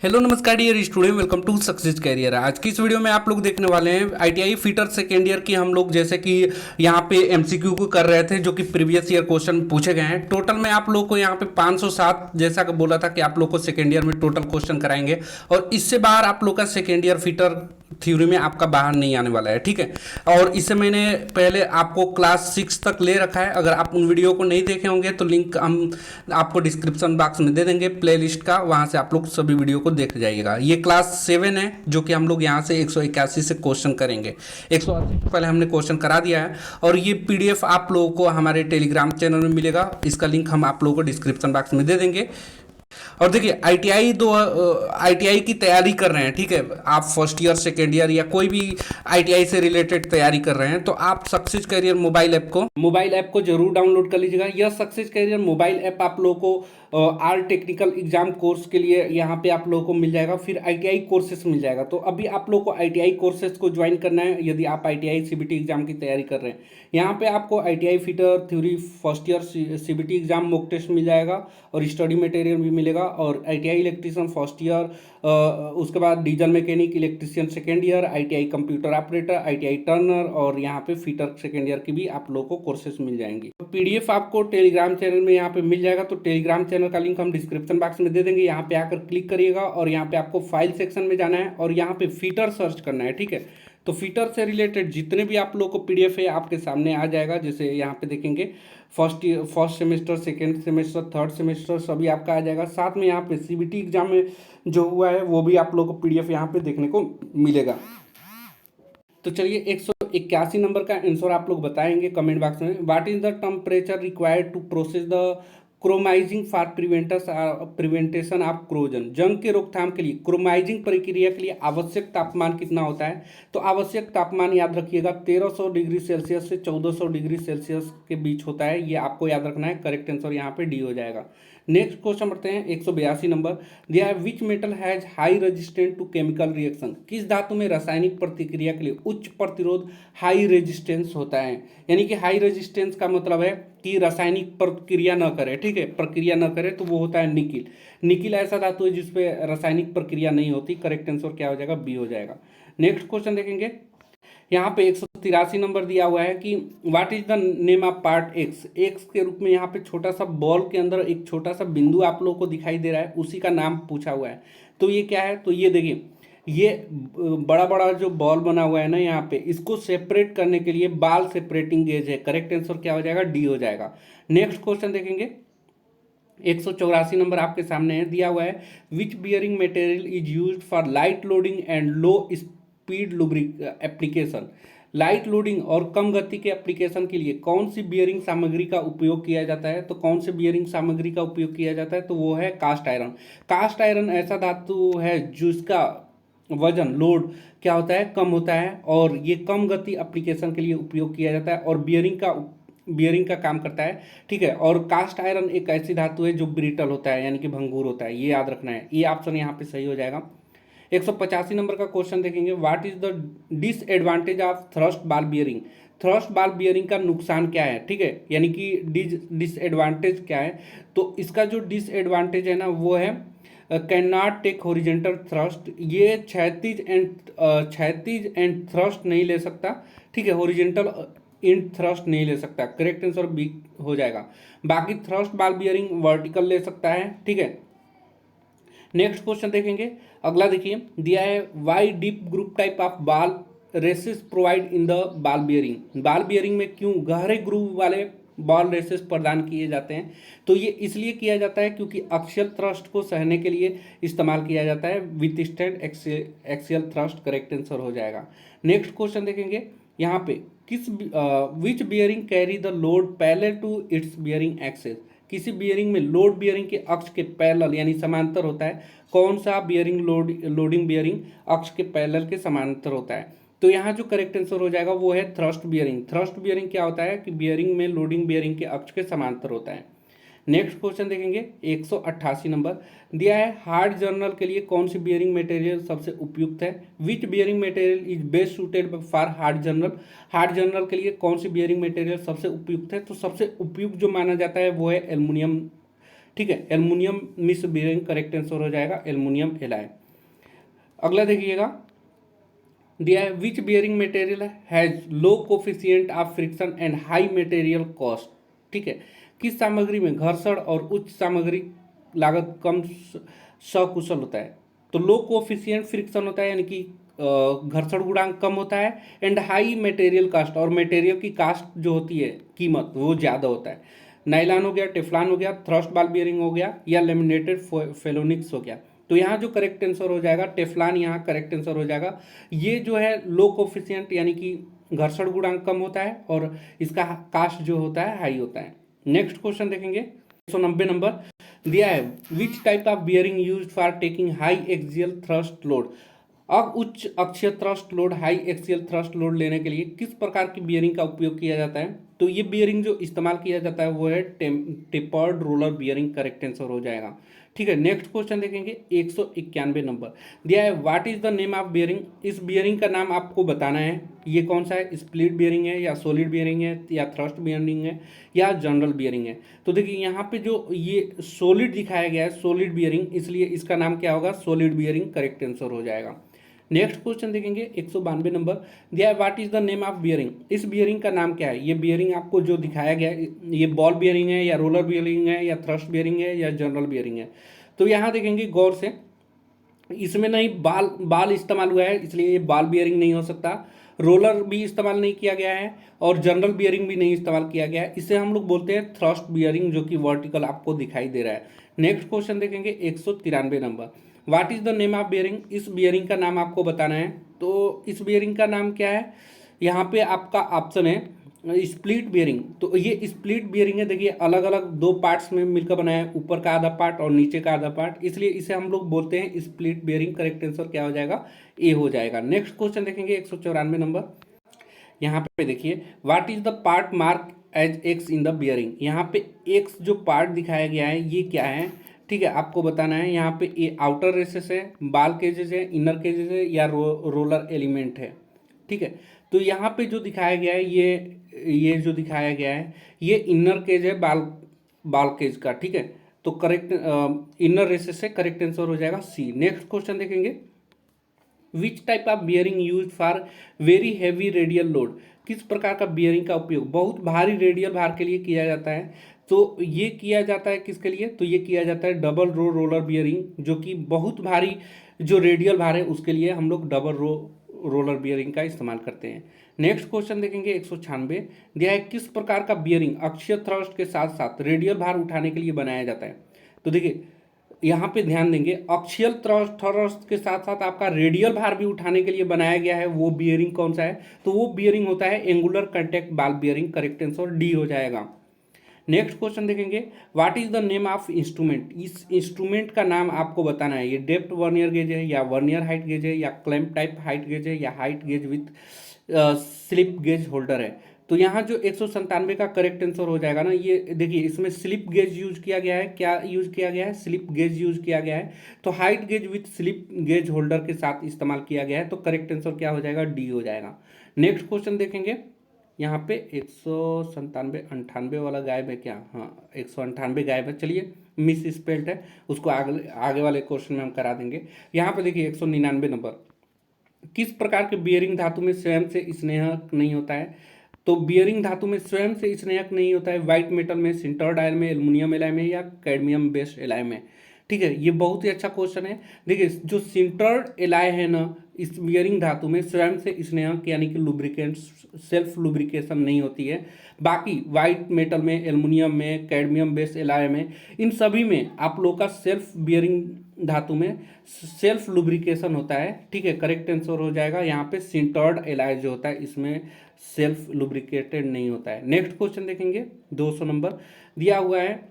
Hello नमस्कार dear student, welcome to success career. आज की इस वीडियो में आप लोग देखने वाले हैं आईटीआई फिटर सेकेंड ईयर की। हम लोग जैसे कि यहाँ पे एमसीक्यू को कर रहे थे, जो कि प्रीवियस ईयर क्वेश्चन पूछे गए हैं। टोटल में आप लोग को यहाँ पे 507 जैसा कि बोला था कि आप लोग को सेकेंड ईयर में टोटल क्वेश्चन कराएंगे, और इससे बाहर आप लोग का सेकेंड ईयर फिटर थ्योरी में आपका बाहर नहीं आने वाला है, ठीक है। और इससे मैंने पहले आपको क्लास 6 तक ले रखा है। अगर आप उन वीडियो को नहीं देखे होंगे तो लिंक हम आपको डिस्क्रिप्शन बॉक्स में दे देंगे प्लेलिस्ट का, वहां से आप लोग सभी वीडियो को देख जाइएगा। ये क्लास 7 है, जो कि हम लोग यहाँ से 181 से क्वेश्चन करेंगे। 180 पहले हमने क्वेश्चन करा दिया है, और ये पीडीएफ आप लोगों को हमारे टेलीग्राम चैनल में मिलेगा। इसका लिंक हम आप लोगों को डिस्क्रिप्शन बॉक्स में दे देंगे। और देखिए, आईटीआई की तैयारी कर रहे हैं, ठीक है। आप फर्स्ट ईयर सेकेंड ईयर या कोई भी आईटीआई से रिलेटेड तैयारी कर रहे हैं, तो आप सक्सेस करियर मोबाइल ऐप को जरूर डाउनलोड कर लीजिएगा। यह सक्सेस करियर मोबाइल ऐप आप लोगों को आल टेक्निकल एग्जाम कोर्स के लिए यहाँ पे आप लोगों को मिल जाएगा, फिर आईटीआई कोर्सेज मिल जाएगा। तो अभी आप लोगों को आईटीआई कोर्सेज को ज्वाइन करना है यदि आप आईटीआई सीबीटी एग्जाम की तैयारी कर रहे हैं। यहाँ पे आपको ITI fitter theory first year CBT exam mock test मिल जाएगा, और स्टडी मटेरियल भी मिलेगा। और आईटीआई इलेक्ट्रीशियन फर्स्ट ईयर, उसके बाद diesel mechanic electrician second year, ITI computer operator, ITI Turner, और यहाँ पे फिटर सेकेंड ईयर की भी आप लोगों को कोर्सेज मिल जाएंगी। पीडीएफ आपको टेलीग्राम चैनल में यहाँ पे मिल जाएगा। तो टेलीग्राम चैनल का लिंक हम डिस्क्रिप्शन बॉक्स में दे देंगे, यहाँ पे आकर क्लिक करिएगा, और यहाँ पे आपको फाइल सेक्शन में जाना है, और यहाँ पे फिटर सर्च करना है, ठीक है। तो फिटर से रिलेटेड जितने भी आप लोग को पीडीएफ है आपके सामने आ जाएगा। जैसे यहाँ पे देखेंगे first semester, second semester, third semester सभी आपका आ जाएगा। साथ में यहाँ पे सीबीटी एग्जाम में जो हुआ है वो भी आप लोग को पीडीएफ यहाँ पे देखने को मिलेगा। तो चलिए, 181 नंबर का आंसर आप लोग बताएंगे कमेंट बॉक्स में। What is the temperature required to process the chromizing for prevention of corrosion. जंग के रोकथाम के लिए क्रोमाइजिंग प्रक्रिया के लिए आवश्यक तापमान कितना होता है? तो आवश्यक तापमान याद रखिएगा 1300 डिग्री सेल्सियस से 1400 डिग्री सेल्सियस के बीच होता है। ये आपको याद रखना है। करेक्ट आंसर यहाँ पे डी हो जाएगा। नेक्स्ट क्वेश्चन बढ़ते हैं 182 नंबर। दिया which metal has high resistance to chemical reaction. किस धातु में रासायनिक प्रतिक्रिया के लिए उच्च प्रतिरोध हाई रेजिस्टेंस होता है? यानी कि हाई रेजिस्टेंस का मतलब है कि रासायनिक प्रक्रिया न करे, ठीक है, प्रक्रिया न करे, तो वो होता है निकिल। निकिल ऐसा धातु है जिसपे रासायनिक प्रक्रिया नहीं होती। करेक्ट आंसर क्या हो जाएगा? बी हो जाएगा। नेक्स्ट क्वेश्चन देखेंगे। यहाँ पे 183 नंबर दिया हुआ है कि what is the name of part x. X के रूप में यहाँ पे छोटा सा बॉल के अंदर एक छोटा सा बिंदु आप लोगों को दिखाई दे रहा है, उसी का नाम पूछा हुआ है। तो ये क्या है? तो ये देखिए, ये बड़ा बड़ा जो बॉल बना हुआ है ना यहाँ पे, इसको सेपरेट करने के लिए बाल सेपरेटिंग गेज है। करेक्ट आंसर क्या हो जाएगा? डी हो जाएगा। नेक्स्ट क्वेश्चन देखेंगे। 184 नंबर आपके सामने है, दिया हुआ है which bearing material is used for light loading and low speed lubric application. Light loading और कम गति के एप्लीकेशन के लिए कौन सी बियरिंग सामग्री का उपयोग किया जाता है? तो कौन सी बियरिंग सामग्री का उपयोग किया जाता है? तो वो है कास्ट आयरन। कास्ट आयरन ऐसा धातु है जिसका वजन लोड क्या होता है? कम होता है, और ये कम गति एप्लीकेशन के लिए उपयोग किया जाता है, और बियरिंग का काम करता है, ठीक है। और कास्ट आयरन एक ऐसी धातु है जो ब्रिटल होता है, यानी कि भंगुर होता है। ये याद रखना है। ये ऑप्शन यहाँ पे सही हो जाएगा। 185 नंबर का क्वेश्चन देखेंगे। What is the disadvantage of thrust बाल बियरिंग। थ्रस्ट बाल बियरिंग का नुकसान क्या है, ठीक है, यानी कि डिसएडवांटेज क्या है? तो इसका जो डिसएडवांटेज है ना, वो है can not take horizontal thrust. ये क्षैतिज एंड थ्रस्ट नहीं ले सकता, ठीक है, हॉरिजेंटल इन थ्रस्ट नहीं ले सकता। करेक्ट आंसर बी हो जाएगा। बाकी थ्रस्ट बाल बियरिंग वर्टिकल ले सकता है, ठीक है। नेक्स्ट क्वेश्चन देखेंगे। अगला देखिए, दिया है why deep groove type of ball races provided in the ball bearing. Ball bearing में क्यों गहरे ग्रूव वाले बॉल रेसेस प्रदान किए जाते हैं? तो ये इसलिए किया जाता है क्योंकि एक्सियल थ्रस्ट को सहने के लिए इस्तेमाल किया जाता है। Withstand axial thrust. Correct answer हो जाएगा। नेक्स्ट क्वेश्चन देखेंगे। यहाँ पे which bearing carry the load parallel to its bearing axis. किसी बियरिंग में लोड बियरिंग के अक्ष के पैरेलल यानी समांतर होता है। कौन सा बियरिंग लोडिंग बियरिंग अक्ष के पैरेलल के समांतर होता है? तो यहाँ जो करेक्ट आंसर हो जाएगा वो है थ्रस्ट बियरिंग। थ्रस्ट बियरिंग क्या होता है कि बियरिंग में लोडिंग बियरिंग के अक्ष के समांतर होता है। नेक्स्ट क्वेश्चन देखेंगे। 188 नंबर दिया है हार्ड जर्नल के लिए कौन सी बियरिंग मटेरियल सबसे उपयुक्त है? Which bearing material is best suited for hard journal. Hard journal के लिए कौन सी बियरिंग मटेरियल सबसे उपयुक्त है? तो सबसे उपयुक्त जो माना जाता है वो है एल्युमिनियम, ठीक है, एल्युमिनियम मिस बियरिंग करेक्ट आंसर हो जाएगा एल्युमिनियम एलॉय। अगला देखिएगा, दिया है which bearing material has low coefficient of friction and high material cost. ठीक है, किस सामग्री में घर्षण और उच्च सामग्री लागत कम सकुशल होता है। तो लो कोफिशिएंट फ्रिक्शन होता है, यानी कि घर्षण गुणांक कम होता है, एंड हाई मटेरियल कास्ट, और मटेरियल की कास्ट जो होती है कीमत वो ज़्यादा होता है। नाइलॉन हो गया, टेफ्लॉन हो गया, थ्रस्ट बॉल बियरिंग हो गया, या लेमिनेटेड फेलोनिक्स हो गया। तो यहाँ जो करेक्ट आंसर हो जाएगा टेफ्लॉन, यहाँ करेक्ट आंसर हो जाएगा। ये जो है लो कोफिशिएंट यानी कि घर्षण गुणांक कम होता है, और इसका कास्ट जो होता है हाई होता है। नेक्स्ट क्वेश्चन देखेंगे, 190 नंबर दिया है which type of bearing use for taking high axial thrust load. अब उच्च अक्षीय thrust load, high axial thrust load लेने के लिए किस प्रकार की बियरिंग का उपयोग किया जाता है। तो ये बियरिंग जो इस्तेमाल किया जाता है वो है tapered roller bearing, correct answer हो जाएगा। ठीक है, नेक्स्ट क्वेश्चन देखेंगे 191 नंबर दिया है what is the name of bearing. इस बियरिंग का नाम आपको बताना है, ये कौन सा है, स्प्लिट बियरिंग है, या सॉलिड बियरिंग है, या थ्रस्ट बियरिंग है, या जनरल बियरिंग है। तो देखिए यहाँ पे जो ये सॉलिड दिखाया गया है सॉलिड बियरिंग, इसलिए इसका नाम क्या होगा, सॉलिड बियरिंग, करेक्ट आंसर हो जाएगा। नेक्स्ट क्वेश्चन देखेंगे 192 नंबर दिया है what is the name of bearing. इस बियरिंग का नाम क्या है। ये बियरिंग आपको जो दिखाया गया है, ये बॉल बियरिंग है, या रोलर बियरिंग है, या थ्रस्ट बियरिंग है, या जनरल बियरिंग है। तो यहाँ देखेंगे गौर से, इसमें नहीं बाल बाल इस्तेमाल हुआ है, इसलिए ये बाल बियरिंग नहीं हो सकता। रोलर भी इस्तेमाल नहीं किया गया है, और जनरल बियरिंग भी नहीं इस्तेमाल किया गया है। इसे हम लोग बोलते हैं थ्रस्ट बियरिंग, जो कि वर्टिकल आपको दिखाई दे रहा है। नेक्स्ट क्वेश्चन देखेंगे 193 number what is the name of bearing. इस बियरिंग का नाम आपको बताना है। तो इस बियरिंग का नाम क्या है, यहाँ पे आपका ऑप्शन है स्प्लिट बियरिंग। तो ये स्प्लिट बियरिंग है, देखिए अलग अलग दो पार्ट्स में मिलकर बनाया है, ऊपर का आधा पार्ट और नीचे का आधा पार्ट, इसलिए इसे हम लोग बोलते हैं स्प्लिट बियरिंग। करेक्ट आंसर क्या हो जाएगा, ए हो जाएगा। नेक्स्ट क्वेश्चन देखेंगे 194 नंबर, यहाँ पे देखिए what is the part mark as X in the bearing. यहाँ पे एक्स जो पार्ट दिखाया गया है ये क्या है, ठीक है, आपको बताना है। यहाँ पे ये आउटर रेसेस है, बाल केजेस है, इनर केजेस है, या रोलर एलिमेंट है। ठीक है, तो यहाँ पे जो दिखाया गया है ये जो दिखाया गया है ये इनर केज है, बाल बाल केज का। ठीक है, तो करेक्ट इनर रेसेस से करेक्ट आंसर हो जाएगा सी। नेक्स्ट क्वेश्चन देखेंगे विच type of bearing use for very heavy radial load. किस प्रकार का बियरिंग का उपयोग बहुत भारी रेडियल भार के लिए किया जाता है। तो ये किया जाता है किसके लिए, तो ये किया जाता है डबल रो रोलर बियरिंग, जो कि बहुत भारी जो रेडियल भार है उसके लिए हम लोग डबल रो रोलर बियरिंग का इस्तेमाल करते हैं। नेक्स्ट क्वेश्चन देखेंगे 196 दिया है किस प्रकार का बियरिंग अक्षीय थ्रस्ट के साथ साथ रेडियल भार उठाने के लिए बनाया जाता है। तो देखिए यहाँ पे ध्यान देंगे, अक्षीय थ्रस्ट के साथ साथ आपका रेडियल भार भी उठाने के लिए बनाया गया है। वो बियरिंग कौन सा है, तो वो बियरिंग होता है एंगुलर कंटेक्ट बाल बियरिंग, करेक्ट आंसर डी हो जाएगा। नेक्स्ट क्वेश्चन देखेंगे what is the name of instrument. इस इंस्ट्रूमेंट का नाम आपको बताना है। ये डेप्थ वर्नियर गेज है, या वर्नियर हाइट गेज है, या क्लैंप टाइप हाइट गेज है, या height gauge with slip gauge holder है। तो यहाँ जो 197 का करेक्ट आंसर हो जाएगा ना, ये देखिए इसमें स्लिप गेज यूज किया गया है। क्या यूज किया गया है, स्लिप गेज यूज किया गया है। तो height gauge with slip gauge holder के साथ इस्तेमाल किया गया है। तो करेक्ट आंसर क्या हो जाएगा, डी हो जाएगा। नेक्स्ट क्वेश्चन देखेंगे, यहाँ पे 197 98 वाला गायब है क्या, हाँ 198 गायब है, चलिए मिस स्पेल्ड है, उसको आगे वाले क्वेश्चन में हम करा देंगे। यहाँ पे देखिए 199 नंबर किस प्रकार के बियरिंग धातु में स्वयं से स्नेहक नहीं होता है। तो बियरिंग धातु में स्वयं से स्नेहक नहीं होता है व्हाइट मेटल में, सिंटर्ड आयल में, एल्युमिनियम एलॉय में, या कैडमियम बेस्ड एलॉय में। ठीक है, ये बहुत ही अच्छा क्वेश्चन है। देखिए जो सिंटर्ड एलॉय है ना, इस बियरिंग धातु में स्वयं से स्नेहक यानी कि लुब्रिकेंट सेल्फ लुब्रिकेशन नहीं होती है। बाकी व्हाइट मेटल में, एल्युमिनियम में, कैडमियम बेस्ड एलॉय में, इन सभी में आप लोग का सेल्फ बियरिंग धातु में सेल्फ लुब्रिकेशन होता है। ठीक है, करेक्ट आंसर हो जाएगा यहाँ पे सिंटर्ड एलॉय जो होता है इसमें सेल्फ लुब्रिकेटेड नहीं होता है। नेक्स्ट क्वेश्चन देखेंगे 200 नंबर दिया हुआ है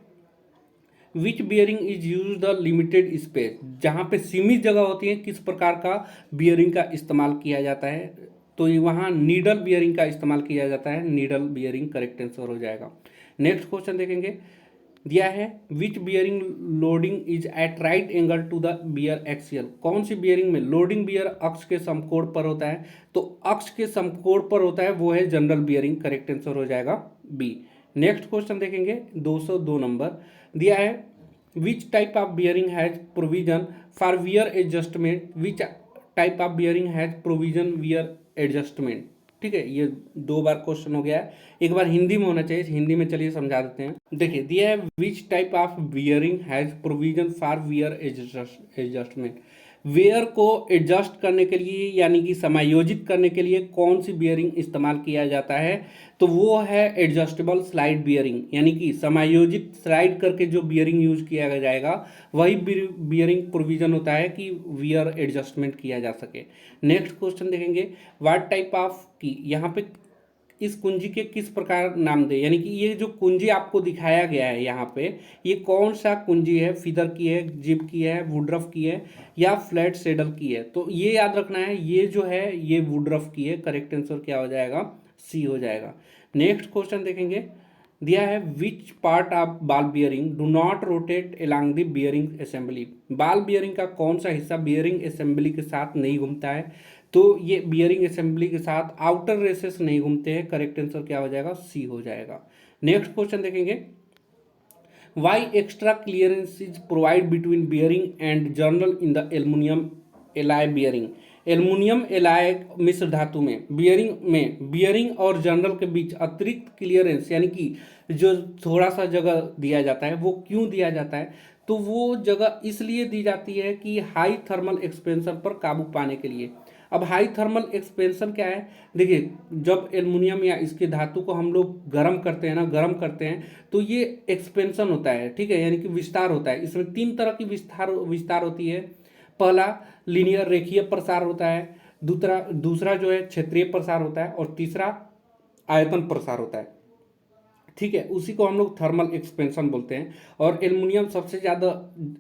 which bearing is use the limited space. जहाँ पे सीमित जगह होती है किस प्रकार का बियरिंग का इस्तेमाल किया जाता है। तो ये वहाँ नीडल बियरिंग का इस्तेमाल किया जाता है, नीडल बियरिंग करेक्ट आंसर हो जाएगा। नेक्स्ट क्वेश्चन देखेंगे दिया है which bearing loading is at right angle to the bear axial. कौन सी बियरिंग में लोडिंग बियर अक्ष के समकोण पर होता है। तो अक्ष के समकोण पर होता है वो है जनरल बियरिंग, करेक्ट आंसर हो जाएगा बी। नेक्स्ट क्वेश्चन देखेंगे 202 नंबर दिया है which type of bearing has provision for wear adjustment, which type of bearing has provision wear adjustment. ठीक है, ये 2 बार क्वेश्चन हो गया है, एक बार हिंदी में होना चाहिए, हिंदी में चलिए समझा देते हैं। देखिए दिया है which type of bearing has provision for wear adjustment, wear को एडजस्ट करने के लिए यानी कि समायोजित करने के लिए कौन सी बियरिंग इस्तेमाल किया जाता है, तो वो है एडजस्टेबल स्लाइड बियरिंग, यानी कि समायोजित स्लाइड करके जो बियरिंग यूज किया जाएगा वही बियरिंग प्रोविजन होता है कि वियर एडजस्टमेंट किया जा सके। नेक्स्ट क्वेश्चन देखेंगे, व्हाट टाइप ऑफ की, यहाँ पे इस कुंजी के किस प्रकार नाम दे, यानी कि ये जो कुंजी आपको दिखाया गया है यहाँ पे, ये कौन सा कुंजी है, फिदर की है, जिब की है, वुडरफ की है या फ्लैट सेडल की है, तो ये याद रखना है, ये जो है ये वुडरफ की है, करेक्ट आंसर क्या हो जाएगा, सी हो जाएगा। नेक्स्ट क्वेश्चन देखेंगे, दिया है which part of ball bearing do not rotate along the bearing assembly, ball bearing का कौन सा हिस्सा बियरिंग असेंबली के साथ नहीं घूमता है, तो ये बियरिंग असेंबली के साथ आउटर रेसेस नहीं घूमते हैं, करेक्ट आंसर क्या हो जाएगा, सी हो जाएगा। नेक्स्ट क्वेश्चन देखेंगे, why extra clearance is provide between bearing and journal in the aluminium alloy bearing, aluminium alloy मिश्र धातु में बियरिंग और जर्नल के बीच अतिरिक्त क्लियरेंस यानी कि जो थोड़ा सा जगह दिया जाता है वो क्यों दिया जाता है, तो वो जगह इसलिए दी जाती है कि हाई थर्मल एक्सपेंशन पर काबू पाने के लिए। अब हाई थर्मल एक्सपेंशन क्या है, देखिए जब एल्युमिनियम या इसके धातु को हम लोग गर्म करते हैं ना, गर्म करते हैं तो ये एक्सपेंशन होता है, ठीक है, यानी कि विस्तार होता है। इसमें 3 तरह की विस्तार होती है, पहला लीनियर रेखीय प्रसार होता है, दूसरा जो है क्षेत्रीय प्रसार होता है और तीसरा आयतन प्रसार होता है। ठीक है, उसी को हम लोग थर्मल एक्सपेंशन बोलते हैं और एल्युमिनियम सबसे ज़्यादा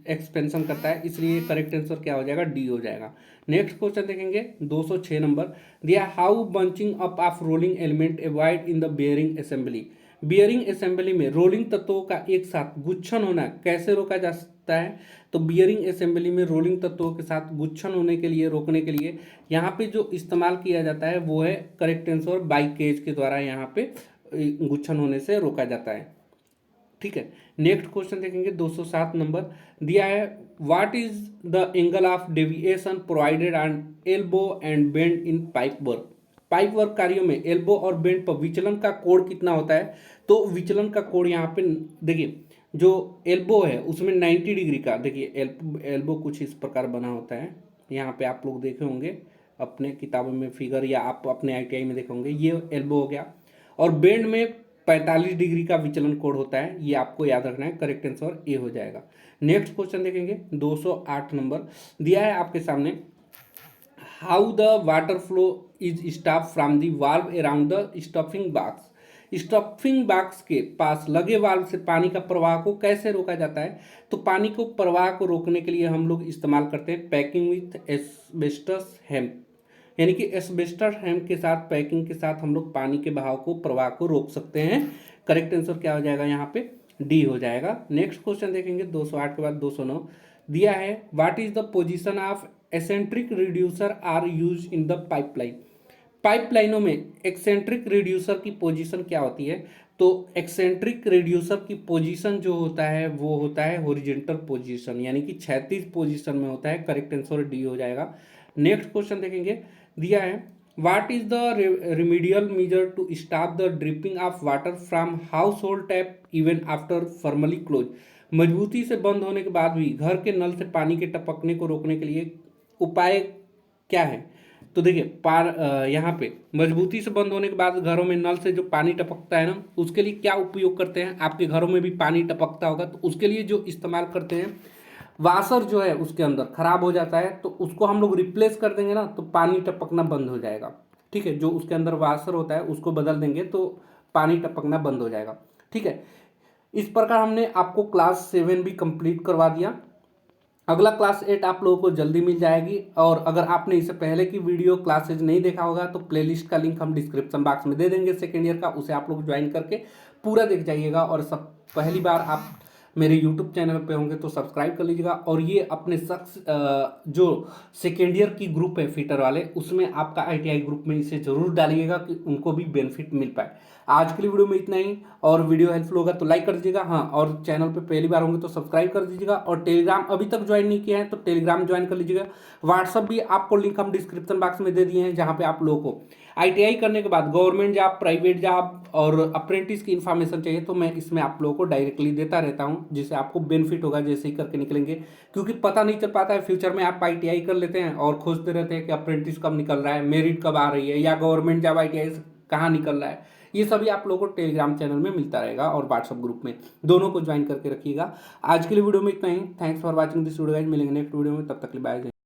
एक्सपेंशन करता है, इसलिए करेक्ट आंसर क्या हो जाएगा, डी हो जाएगा। नेक्स्ट क्वेश्चन देखेंगे 206 नंबर, दिया how bunching up of rolling element avoid in the bearing assembly, bearing assembly में रोलिंग तत्वों का एक साथ गुच्छन होना कैसे रोका जा सकता है, तो बियरिंग असेंबली में रोलिंग तत्वों के साथ गुच्छन होने के लिए रोकने के लिए यहाँ पे जो इस्तेमाल किया जाता है वो है करेक्ट आंसर बाई केज के द्वारा यहाँ पे गुच्छन होने से रोका जाता है। ठीक है, नेक्स्ट क्वेश्चन देखेंगे 207 नंबर, दिया है what is the angle of deviation provided on elbow and bend in pipe work, pipe work कार्यों में एल्बो और बेंड पर विचलन का कोण कितना होता है, तो विचलन का कोण यहाँ पे देखिए जो एल्बो है उसमें 90 डिग्री का, देखिए एल्बो कुछ इस प्रकार बना होता है, यहाँ पे आप लोग देखे होंगे अपने किताबों में फिगर या आप अपने आईटीआई में देखे होंगे, ये एल्बो हो गया, और बेंड में 45 डिग्री का विचलन कोण होता है, ये आपको याद रखना है, करेक्ट आंसर ए हो जाएगा। नेक्स्ट क्वेश्चन देखेंगे 208 नंबर, दिया है आपके सामने how the water flow is stop from the valve around the stuffing box, stuffing box के पास लगे वाल्व से पानी का प्रवाह को कैसे रोका जाता है, तो पानी को प्रवाह को रोकने के लिए हम लोग इस्तेमाल करते हैं पैकिंग विथ एस्बेस्टस हेम्प, यानी कि एस्बेस्टस हेम्प के साथ पैकिंग के साथ हम लोग पानी के बहाव को प्रवाह को रोक सकते हैं, करेक्ट आंसर क्या हो जाएगा यहाँ पे, डी हो जाएगा। नेक्स्ट क्वेश्चन देखेंगे 208 के बाद 209, दिया है what is the position of eccentric reducer are use in the pipeline, पाइपलाइनों में एक्सेंट्रिक रिड्यूसर की पोजीशन क्या होती है, तो एक्सेंट्रिक रिड्यूसर की पोजीशन जो होता है वो होता है हॉरिजॉन्टल पोजीशन, यानी कि क्षैतिज पोजीशन में होता है, करेक्ट आंसर डी हो जाएगा। नेक्स्ट क्वेश्चन देखेंगे, दिया है what is the remedial measure to stop the dripping of water from household tap even after firmly close, मजबूती से बंद होने के बाद भी घर के नल से पानी के टपकने को रोकने के लिए उपाय क्या है, तो देखिए यहाँ पे मजबूती से बंद होने के बाद घरों में नल से जो पानी टपकता है ना, उसके लिए क्या उपयोग करते हैं, आपके घरों में भी पानी टपकता होगा तो उसके लिए जो इस्तेमाल करते हैं, वाशर जो है उसके अंदर खराब हो जाता है तो उसको हम लोग रिप्लेस कर देंगे ना तो पानी टपकना बंद हो जाएगा। ठीक है, जो उसके अंदर वाशर होता है उसको बदल देंगे तो पानी टपकना बंद हो जाएगा। ठीक है, इस प्रकार हमने आपको क्लास 7 भी कंप्लीट करवा दिया। अगला क्लास 8 आप लोगों को जल्दी मिल जाएगी, और अगर आपने इससे पहले की वीडियो क्लासेज नहीं देखा होगा तो प्लेलिस्ट का लिंक हम डिस्क्रिप्शन बॉक्स में दे देंगे सेकेंड ईयर का, उसे आप लोग ज्वाइन करके पूरा देख जाइएगा। और सब पहली बार आप मेरे यूट्यूब चैनल पे होंगे तो सब्सक्राइब कर लीजिएगा। और ये अपने शख्स जो सेकेंड ईयर की ग्रुप है फिटर वाले, उसमें आपका आईटीआई ग्रुप में इसे जरूर डालिएगा कि उनको भी बेनिफिट मिल पाए। आज के लिए वीडियो में इतना ही, और वीडियो हेल्पफुल होगा तो लाइक कर दीजिएगा। हाँ, और चैनल पे पहली बार होंगे तो सब्सक्राइब कर दीजिएगा, और टेलीग्राम अभी तक ज्वाइन नहीं किया है तो टेलीग्राम ज्वाइन कर लीजिएगा। व्हाट्सअप भी आपको लिंक हम डिस्क्रिप्शन बॉक्स में दे दिए हैं, जहाँ पे आप लोगों को आईटीआई करने के बाद गवर्नमेंट जॉब, प्राइवेट जॉब और अप्रेंटिस की इन्फॉर्मेशन चाहिए तो मैं इसमें आप लोगों को डायरेक्टली देता रहता हूं, जिससे आपको बेनिफिट होगा जैसे ही करके निकलेंगे। क्योंकि पता नहीं चल पाता है, फ्यूचर में आप आईटीआई कर लेते हैं और खोजते रहते हैं कि अप्रेंटिस कब निकल रहा है, मेरिट कब आ रही है, या गवर्नमेंट जॉब आईटीआई से कहाँ निकल रहा है। ये सभी आप लोगों को टेलीग्राम चैनल में मिलता रहेगा और व्हाट्सअप ग्रुप में, दोनों को ज्वाइन करके रखिएगा। आज के लिए वीडियो में इतना ही। Thanks for watching this video guys. मिलेंगे नेक्स्ट वीडियो में, तब तक के लिए बाय।